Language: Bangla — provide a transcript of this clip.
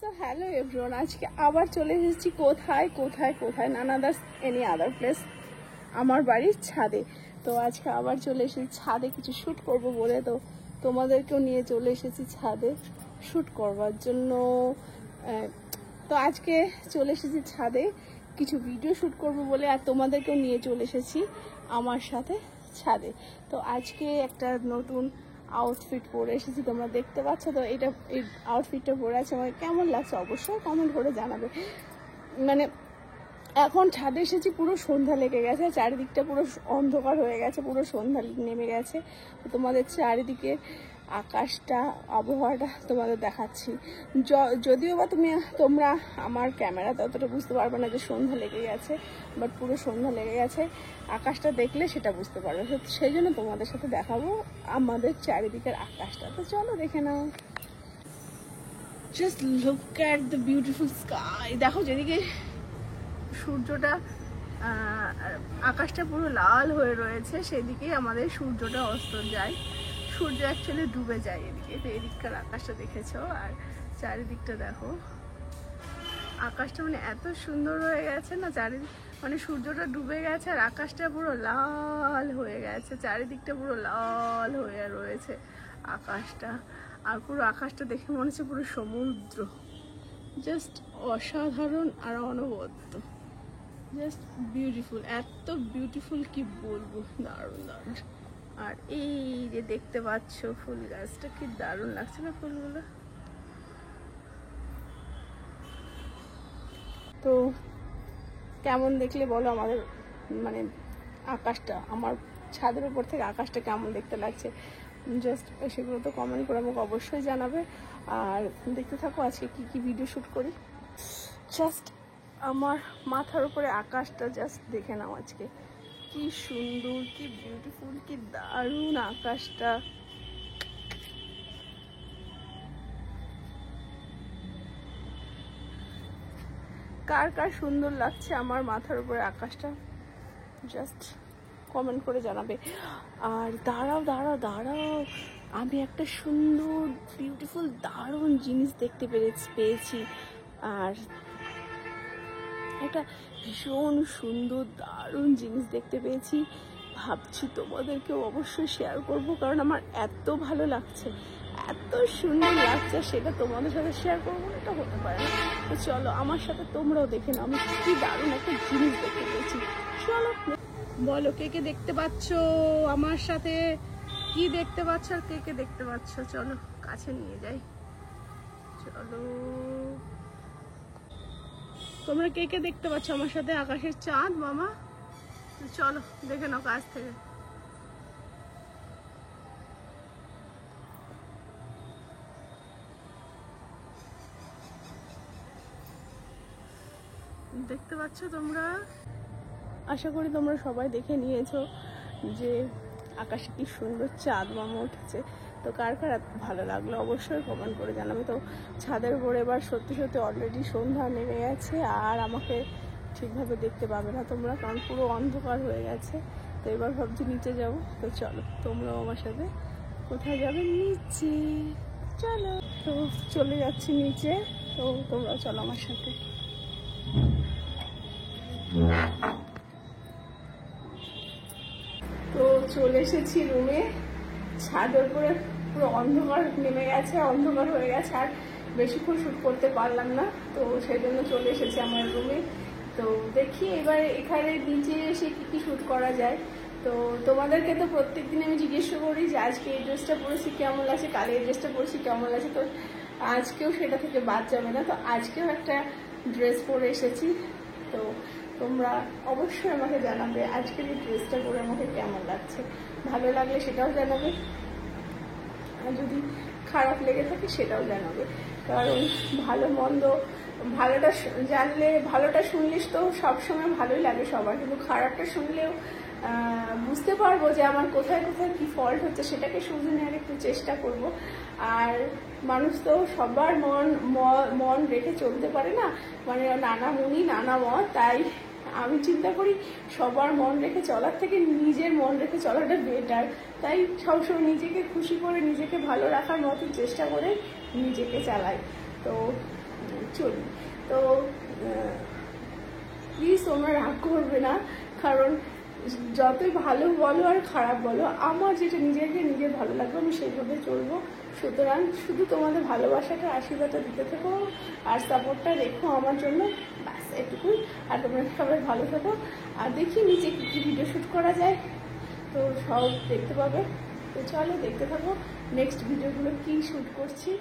সো হ্যালো এভরিওয়ান, আজকে আবার চলে এসেছি কোথায় নান আদার্স এনি আদার প্লেস, আমার বাড়ির ছাদে। তো আজকে আবার চলে এসেছি ছাদে কিছু শ্যুট করব বলে, তো তোমাদেরকেও নিয়ে চলে এসেছি ছাদে শ্যুট করবার জন্য। তো আজকে চলে এসেছি ছাদে কিছু ভিডিও শ্যুট করব বলে, আর তোমাদেরকেও নিয়ে চলে এসেছি আমার সাথে ছাদে। তো আজকে একটা নতুন আউটফিট পরে এসেছি, তোমরা দেখতে পাচ্ছ। তো এই আউটফিটটা পরে আছে, আমার কেমন লাগছে অবশ্যই কমেন্ট করে জানাবে। মানে এখন ছাদে এসেছি, পুরো সন্ধ্যা লেগে গেছে, চারিদিকটা পুরো অন্ধকার হয়ে গেছে, পুরো সন্ধ্যা নেমে গেছে। তো তোমাদের চারিদিকে আকাশটা, আবহাওয়াটা তোমাদের দেখাচ্ছি। যদিও বা তোমরা আমার ক্যামেরাতে অতটা বুঝতে পারবে না যে সন্ধ্যা লেগে গেছে, বাট পুরো সন্ধ্যা লেগে গেছে। আকাশটা দেখলে সেটা বুঝতে পারবে, সেই জন্য তোমাদের সাথে দেখাবো আমাদের চারিদিকের আকাশটা। তো চলো দেখে নাও। Just look at the beautiful sky. দেখো যেদিকে সূর্যটা, আকাশটা পুরো লাল হয়ে রয়েছে, সেদিকেই আমাদের সূর্যটা অস্ত যায়। সূর্য অ্যাকচুয়ালি ডুবে যায় এদিকে। তো এদিককার আকাশটা দেখেছো, আর চারিদিকটা দেখো। আকাশটা মানে এত সুন্দর হয়ে গেছে না, মানে সূর্যটা ডুবে গেছে আর আকাশটা পুরো লাল হয়ে গেছে, চারিদিকটা পুরো লাল হয়ে রয়েছে আকাশটা। আর পুরো আকাশটা দেখে মনে হচ্ছে পুরো সমুদ্র। জাস্ট অসাধারণ আর অনবদ্য, জাস্ট বিউটিফুল, এত বিউটিফুল কি বলবো, দারুণ দারুণ। আর এই যে দেখতে পাচ্ছ ফুল গাছটা, কি দারুণ লাগছে না ফুলগুলো। তো কেমন দেখলে বলো আমাদের, মানে আকাশটা, আমার ছাদের উপর থেকে আকাশটা কেমন দেখতে লাগছে, জাস্ট সেগুলো তো কমেন্ট করে আমাকে অবশ্যই জানাবে। আর দেখতে থাকো আজকে কি কি ভিডিও শ্যুট করি। জাস্ট আমার মাথার উপরে আকাশটা জাস্ট দেখে নাও, আজকে কি সুন্দর, কি বিউটিফুল, কি দারুণ আকাশটা। কার কার সুন্দর লাগছে আমার মাথার উপরে আকাশটা, জাস্ট কমেন্ট করে জানাবে। আর দাঁড়াও দাঁড়াও দাঁড়াও, আমি একটা সুন্দর বিউটিফুল দারুণ জিনিস দেখতে পেয়েছি। আর একটা ভীষণ সুন্দর দারুণ জিনিস দেখতে পেয়েছি, ভাবছি তোমাদেরকেও অবশ্যই শেয়ার করব, কারণ আমার এত ভালো লাগছে, এত সুন্দর লাগছে, সেটা তোমাদের সাথে শেয়ার করবো না, এটা হতে পারে না। তো চলো আমার সাথে তোমরাও দেখে নাও আমি কি দারুণ একটা জিনিস দেখতে পেয়েছি। চলো বলো কে কে দেখতে পাচ্ছ আমার সাথে, কি দেখতে পাচ্ছ আর কে কে দেখতে পাচ্ছ। চলো কাছে নিয়ে যাই, চলো তোমরা কে কে দেখতে পাচ্ছ আমার সাথে আকাশের চাঁদ মামা। চলো দেখে নাও কাছ থেকে। দেখতে পাচ্ছ তোমরা, আশা করি তোমরা সবাই দেখে নিয়েছো যে আকাশে কি সুন্দর চাঁদ মামা উঠেছে। তো কার কার ভালো লাগলো অবশ্যই কমেন্ট করে জানাবে। তো ছাদের উপরে এবার সত্যি সত্যি অলরেডি সন্ধ্যা নেমে গেছে, আর আমাকে ঠিকভাবে দেখতে পাবে না তোমরা, কারণ পুরো অন্ধকার হয়ে গেছে। তো এবার ভাবছি নিচে যাব। তো চলো তোমরাও আমার সাথে, কোথায় যাবে, নিচে চলো। তো চলে যাচ্ছি নিচে, তো তোমরাও চলো আমার সাথে। তো চলে এসেছি রুমে, ছাদের উপরে পুরো অন্ধকার নেমে গেছে, অন্ধকার হয়ে গেছে, আর বেশিক্ষণ শ্যুট করতে পারলাম না, তো সেই জন্য চলে এসেছি আমার রুমে। তো দেখি এবার এখানে নিচে এসে কি কি শ্যুট করা যায়। তো তোমাদেরকে তো প্রত্যেকদিন আমি জিজ্ঞেস করি যে আজকে এই ড্রেসটা পরেছি কেমন লাগছে, কালে এই ড্রেসটা পরেছি কেমন লাগছে, তো আজকেও সেটা থেকে বাদ যাবে না। তো আজকেও একটা ড্রেস পরে এসেছি, তো তোমরা অবশ্যই আমাকে জানাবে আজকের এই ড্রেসটা পরে আমাকে কেমন লাগছে। ভালো লাগলে সেটাও জানাবে, আর যদি খারাপ লেগে থাকে সেটাও জানাবে, কারণ ভালো মন্দ, ভালোটা জানলে, ভালোটা শুনলিস তো সবসময় ভালোই লাগে সবার, কিন্তু খারাপটা শুনলেও বুঝতে পারবো যে আমার কোথায় কোথায় কি ফল্ট হচ্ছে, সেটাকে শুধরে নেওয়ার একটু চেষ্টা করব। আর মানুষ তো সবার মন রেখে চলতে পারে না, মানে নানা মুনি নানা মত, তাই আমি চিন্তা করি সবার মন রেখে চলার থেকে নিজের মন রেখে চলাটা বেটার। তাই সবসময় নিজেকে খুশি করে, নিজেকে ভালো রাখার মতো চেষ্টা করে নিজেকে চালাই। তো চলি। তো প্লিজ তোমরা রাগ করবে না, কারণ যতই ভালো বলো আর খারাপ বলো, আমার যেটা নিজের ভালো লাগবে আমি সেইভাবে চলবো। সুতরাং শুধু তোমাদের ভালোবাসাটা, আশীর্বাদটা দিতে থাকো আর সাপোর্টটা রেখো আমার জন্য, ব্যাস এটুকুই। আর তোমরা সবাই ভালো থাকো। আর দেখি নিচে কী কী ভিডিও শ্যুট করা যায়, তো সব দেখতে পাবে। তো চলো দেখতে থাকো নেক্সট ভিডিওগুলো কী শ্যুট করছি।